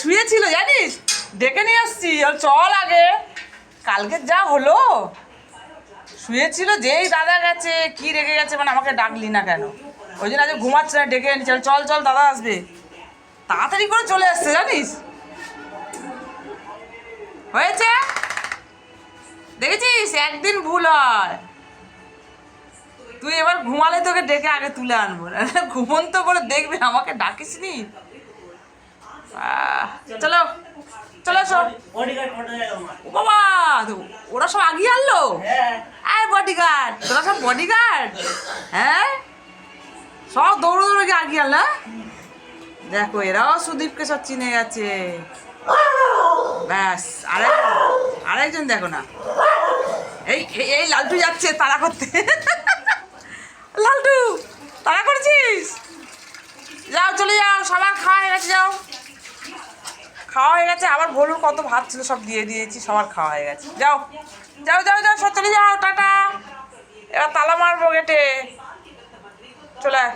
শুয়েছিল জানিস, ডেকে নিয়ে আসছি। চল আগে, কালকে যা হলো, শুয়েছিল, যেই দাদা গেছে কি রেগে গেছে, মানে আমাকে ডাকলি না কেন, ওই জন্য আজকে ঘুমাচ্ছে না, ডেকে এনেছি। চল চল দাদা আসবে, তাড়াতাড়ি করে চলে আসছে জানিস। হয়েছে, দেখেছিস, একদিন ভুল হয়। তুই এবার ঘুমালে তোকে ডেকে আগে তুলে আনবো, ঘুমন্ত বলে দেখবি আমাকে ডাকিস নি। চলো চলো সব, বাবা ওরা সব আগিয়ে আনলো। আয় বডিগার্ড, তোরা সব বডিগার্ড, হ্যাঁ সব দৌড়ে দৌড়ে গিয়ে আগিয়ে আনলো। দেখো এরাও সুদীপকে সব চিনে গেছে। ব্যাস, আরেকজন দেখো না, এই এই লালটু যাচ্ছে তাড়া করতে। লালটু তাড়া করছিস, যাও চলে যাও, সবার খাওয়া হয়ে গেছে, যাও খাওয়া হয়ে গেছে। আবার বলুন কত ভাত ছিল সব দিয়ে দিয়েছি, সবার খাওয়া হয়ে গেছে, যাও যাও যাও যাও সব চলে যাও, টাটা। এবার তালা মারবো গেটে, চলে আয়।